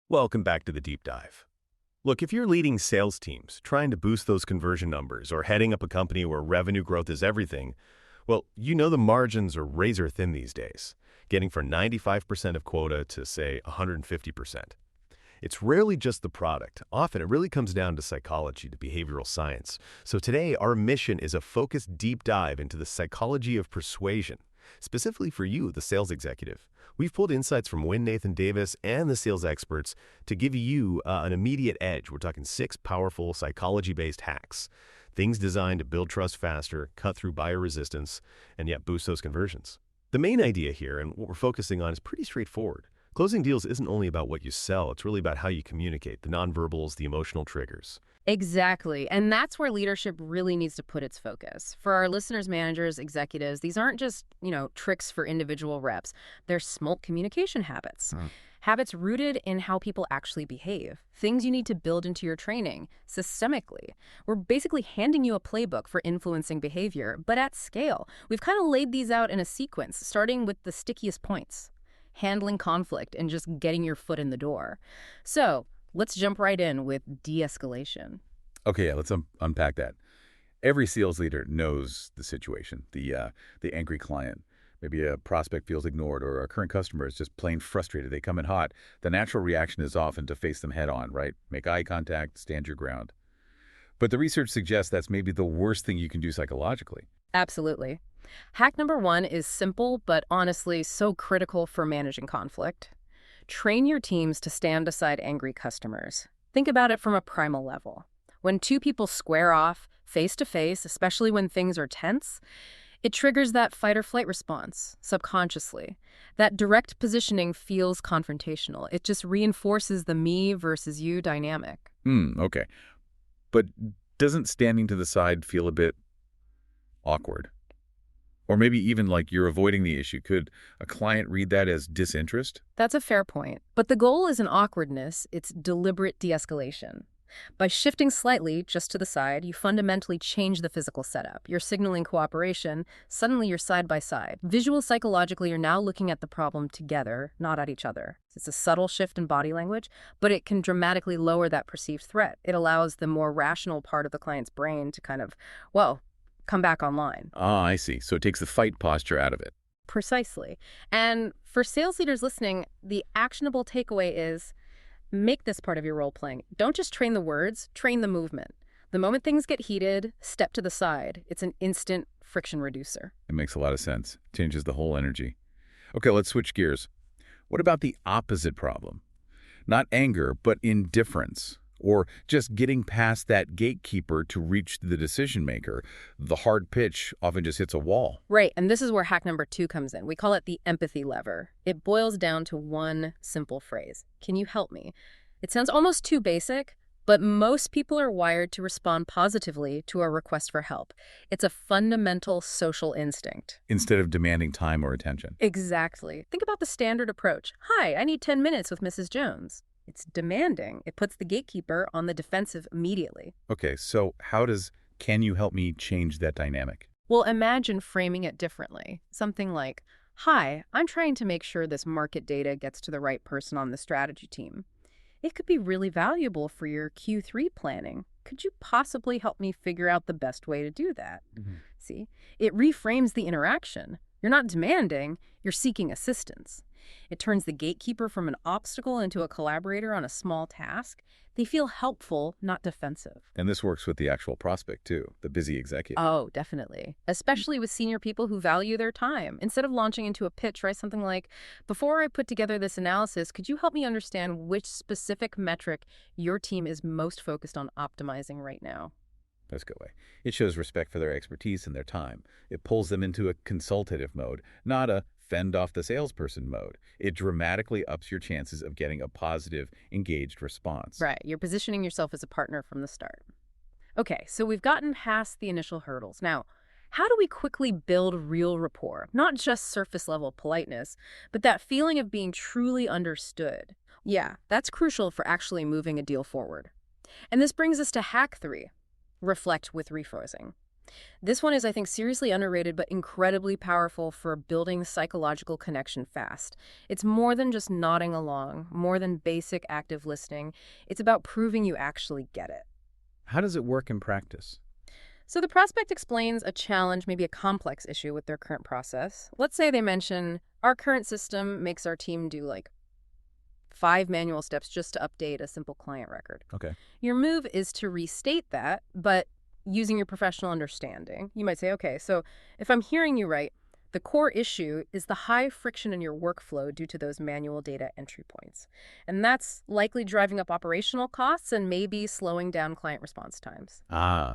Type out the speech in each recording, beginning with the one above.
Welcome back to the deep dive. Look, if you're leading sales teams, trying to boost those conversion numbers, or heading up a company where revenue growth is everything, well, you know the margins are razor thin these days, getting from 95% of quota to, say, 150%. It's rarely just the product. Often it really comes down to psychology, to behavioral science. So today, our mission is a focused deep dive into the psychology of persuasion, specifically for you, the sales executive. We've pulled insights from Win Nathan Davis and the sales experts to give you an immediate edge. We're talking 6 powerful psychology-based hacks, things designed to build trust faster, cut through buyer resistance, and yet boost those conversions. The main idea here, and what we're focusing on, is pretty straightforward. Closing deals isn't only about what you sell, it's really about how you communicate, the nonverbals, the emotional triggers. Exactly. And that's where leadership really needs to put its focus. For our listeners, managers, executives, these aren't just, tricks for individual reps. They're smart communication habits. Habits rooted in how people actually behave. Things you need to build into your training systemically. We're basically handing you a playbook for influencing behavior, but at scale. We've kind of laid these out in a sequence, starting with the stickiest points. Handling conflict and just getting your foot in the door. So let's jump right in with de-escalation. Okay, yeah, let's unpack that. Every sales leader knows the situation, the angry client. Maybe a prospect feels ignored or a current customer is just plain frustrated. They come in hot. The natural reaction is often to face them head on, right? Make eye contact, stand your ground. But the research suggests that's maybe the worst thing you can do psychologically. Absolutely. Hack number 1 is simple, but honestly so critical for managing conflict. Train your teams to stand aside angry customers. Think about it from a primal level. When two people square off, face to face, especially when things are tense, it triggers that fight or flight response subconsciously. That direct positioning feels confrontational. It just reinforces the me versus you dynamic. Okay. But doesn't standing to the side feel a bit awkward? Or maybe even like you're avoiding the issue. Could a client read that as disinterest? That's a fair point. But the goal isn't awkwardness, it's deliberate de-escalation. By shifting slightly just to the side, you fundamentally change the physical setup. You're signaling cooperation. Suddenly you're side by side. Visual psychologically, you're now looking at the problem together, not at each other. It's a subtle shift in body language, but it can dramatically lower that perceived threat. It allows the more rational part of the client's brain to kind of, come back online. Ah, I see. So it takes the fight posture out of it. Precisely. And for sales leaders listening, the actionable takeaway is make this part of your role playing. Don't just train the words, train the movement. The moment things get heated, step to the side. It's an instant friction reducer. It makes a lot of sense. Changes the whole energy. Okay, let's switch gears. What about the opposite problem? Not anger, but indifference. Or just getting past that gatekeeper to reach the decision maker. The hard pitch often just hits a wall. Right, and this is where hack number 2 comes in. We call it the empathy lever. It boils down to one simple phrase. Can you help me? It sounds almost too basic, but most people are wired to respond positively to a request for help. It's a fundamental social instinct. Instead of demanding time or attention. Exactly. Think about the standard approach. Hi, I need 10 minutes with Mrs. Jones. It's demanding. It puts the gatekeeper on the defensive immediately. Okay, so how does "can you help me" change that dynamic? Well, imagine framing it differently. Something like, hi, I'm trying to make sure this market data gets to the right person on the strategy team. It could be really valuable for your Q3 planning. Could you possibly help me figure out the best way to do that? See, it reframes the interaction. You're not demanding, you're seeking assistance. It turns the gatekeeper from an obstacle into a collaborator on a small task. They feel helpful, not defensive. And this works with the actual prospect, too, the busy executive. Oh, definitely. Especially with senior people who value their time. Instead of launching into a pitch, try something like, before I put together this analysis, could you help me understand which specific metric your team is most focused on optimizing right now? That's a good way. It shows respect for their expertise and their time. It pulls them into a consultative mode, not a fend off the salesperson mode. It dramatically ups your chances of getting a positive, engaged response. Right. You're positioning yourself as a partner from the start. Okay, so we've gotten past the initial hurdles. Now, how do we quickly build real rapport? Not just surface level politeness, but that feeling of being truly understood. Yeah, that's crucial for actually moving a deal forward. And this brings us to hack 3. Reflect with rephrasing. This one is, I think, seriously underrated but incredibly powerful for building psychological connection fast. It's more than just nodding along, more than basic active listening. It's about proving you actually get it. How does it work in practice? So the prospect explains a challenge, maybe a complex issue with their current process. Let's say they mention, our current system makes our team do like 5 manual steps just to update a simple client record. Okay. Your move is to restate that, but using your professional understanding. You might say, okay, so if I'm hearing you right, the core issue is the high friction in your workflow due to those manual data entry points. And that's likely driving up operational costs and maybe slowing down client response times.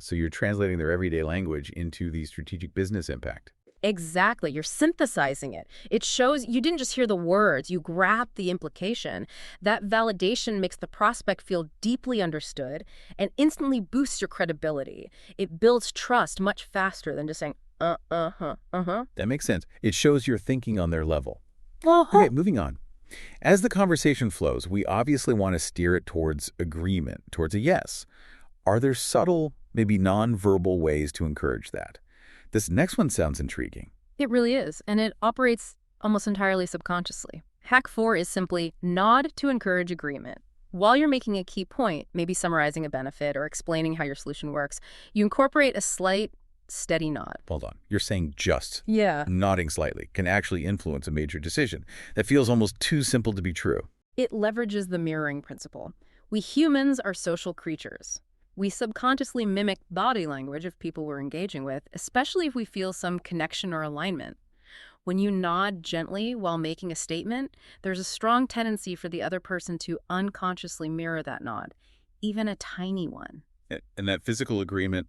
So you're translating their everyday language into the strategic business impact. Exactly. You're synthesizing it. It shows you didn't just hear the words, you grabbed the implication. That validation makes the prospect feel deeply understood and instantly boosts your credibility. It builds trust much faster than just saying, That makes sense. It shows you're thinking on their level. Uh-huh. Okay, moving on. As the conversation flows, we obviously want to steer it towards agreement, towards a yes. Are there subtle, maybe nonverbal ways to encourage that? This next one sounds intriguing. It really is, and it operates almost entirely subconsciously. Hack 4 is simply nod to encourage agreement. While you're making a key point, maybe summarizing a benefit or explaining how your solution works, you incorporate a slight, steady nod. Hold on. You're saying just. Yeah. Nodding slightly can actually influence a major decision. That feels almost too simple to be true. It leverages the mirroring principle. We humans are social creatures. We subconsciously mimic body language of people we're engaging with, especially if we feel some connection or alignment. When you nod gently while making a statement, there's a strong tendency for the other person to unconsciously mirror that nod, even a tiny one. And that physical agreement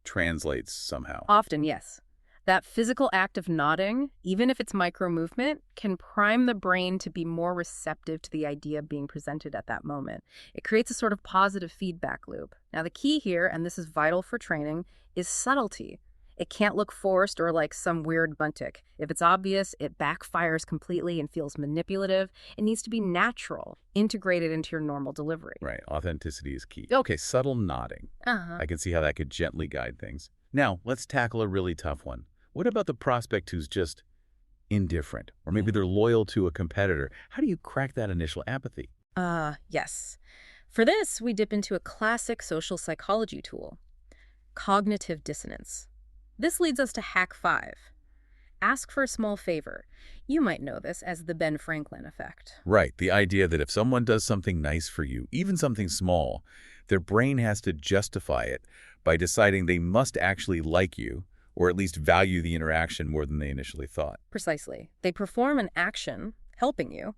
translates somehow. Often, yes. That physical act of nodding, even if it's micro movement, can prime the brain to be more receptive to the idea being presented at that moment. It creates a sort of positive feedback loop. Now, the key here, and this is vital for training, is subtlety. It can't look forced or like some weird buntic. If it's obvious, it backfires completely and feels manipulative. It needs to be natural, integrated into your normal delivery. Right. Authenticity is key. Okay, subtle nodding. I can see how that could gently guide things. Now, let's tackle a really tough one. What about the prospect who's just indifferent? Or maybe they're loyal to a competitor. How do you crack that initial apathy? Yes. For this, we dip into a classic social psychology tool, cognitive dissonance. This leads us to hack 5. Ask for a small favor. You might know this as the Ben Franklin effect. Right. The idea that if someone does something nice for you, even something small, their brain has to justify it by deciding they must actually like you, or at least value the interaction more than they initially thought. Precisely. They perform an action, helping you,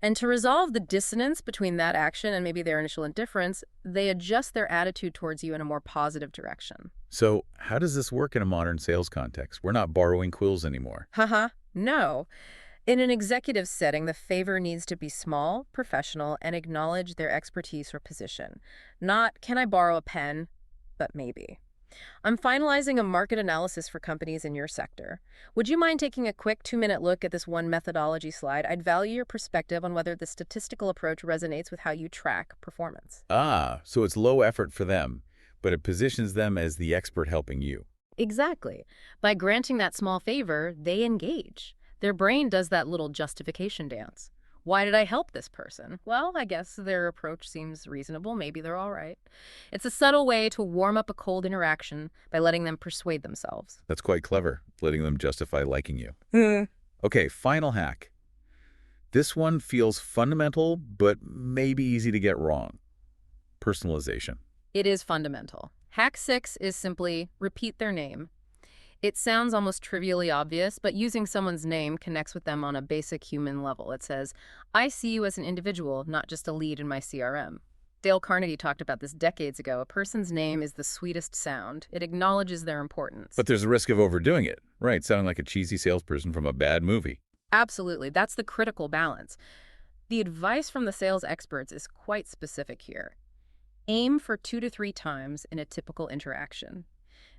and to resolve the dissonance between that action and maybe their initial indifference, they adjust their attitude towards you in a more positive direction. So how does this work in a modern sales context? We're not borrowing quills anymore. No. In an executive setting, the favor needs to be small, professional, and acknowledge their expertise or position. Not, can I borrow a pen? But maybe. I'm finalizing a market analysis for companies in your sector. Would you mind taking a quick 2-minute look at this one methodology slide? I'd value your perspective on whether the statistical approach resonates with how you track performance. So it's low effort for them, but it positions them as the expert helping you. Exactly. By granting that small favor, they engage. Their brain does that little justification dance. Why did I help this person? Well, I guess their approach seems reasonable. Maybe they're all right. It's a subtle way to warm up a cold interaction by letting them persuade themselves. That's quite clever, letting them justify liking you. Okay, final hack. This one feels fundamental, but maybe easy to get wrong. Personalization. It is fundamental. Hack 6 is simply repeat their name. It sounds almost trivially obvious, but using someone's name connects with them on a basic human level. It says, I see you as an individual, not just a lead in my CRM. Dale Carnegie talked about this decades ago. A person's name is the sweetest sound. It acknowledges their importance. But there's a risk of overdoing it, right? Sounding like a cheesy salesperson from a bad movie. Absolutely. That's the critical balance. The advice from the sales experts is quite specific here. Aim for 2 to 3 times in a typical interaction.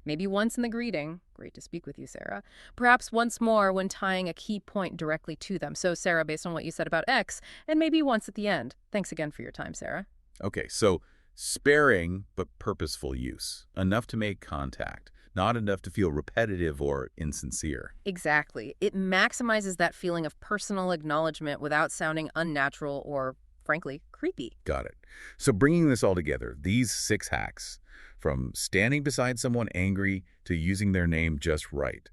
Maybe once in the greeting, great to speak with you, Sarah. Perhaps once more when tying a key point directly to them. So, Sarah, based on what you said about X, and maybe once at the end. Thanks again for your time, Sarah. Okay, so sparing but purposeful use. Enough to make contact. not enough to feel repetitive or insincere. Exactly. It maximizes that feeling of personal acknowledgement without sounding unnatural or, frankly, creepy. Got it. So bringing this all together, these 6 hacks, from standing beside someone angry to using their name just right.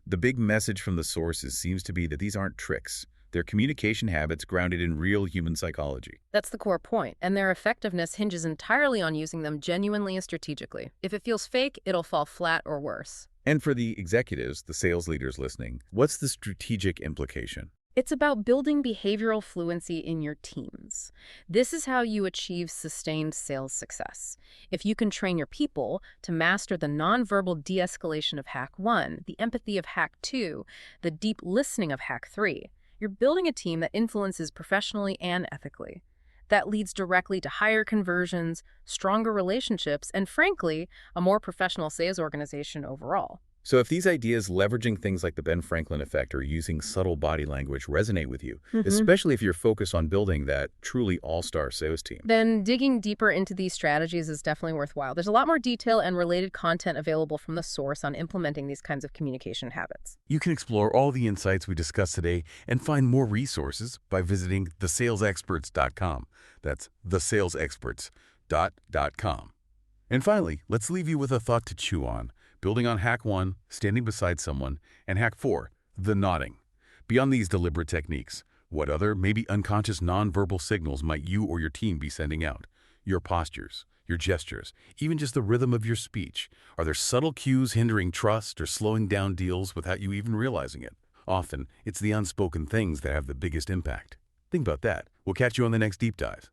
The big message from the sources seems to be that these aren't tricks. They're communication habits grounded in real human psychology. That's the core point, and their effectiveness hinges entirely on using them genuinely and strategically. If it feels fake, it'll fall flat or worse. And for the executives, the sales leaders listening, what's the strategic implication? It's about building behavioral fluency in your teams. This is how you achieve sustained sales success. If you can train your people to master the nonverbal de-escalation of Hack 1, the empathy of Hack 2, the deep listening of Hack 3, you're building a team that influences professionally and ethically. That leads directly to higher conversions, stronger relationships, and frankly, a more professional sales organization overall. So if these ideas leveraging things like the Ben Franklin effect or using subtle body language resonate with you, especially if you're focused on building that truly all-star sales team, Then digging deeper into these strategies is definitely worthwhile. There's a lot more detail and related content available from the source on implementing these kinds of communication habits. you can explore all the insights we discussed today and find more resources by visiting thesalesexperts.com. That's thesalesexperts.com. And finally, let's leave you with a thought to chew on. Building on Hack 1, standing beside someone, and Hack 4, the nodding. Beyond these deliberate techniques, what other, maybe unconscious nonverbal signals might you or your team be sending out? Your postures, your gestures, even just the rhythm of your speech. Are there subtle cues hindering trust or slowing down deals without you even realizing it? Often, it's the unspoken things that have the biggest impact. Think about that. We'll catch you on the next Deep Dive.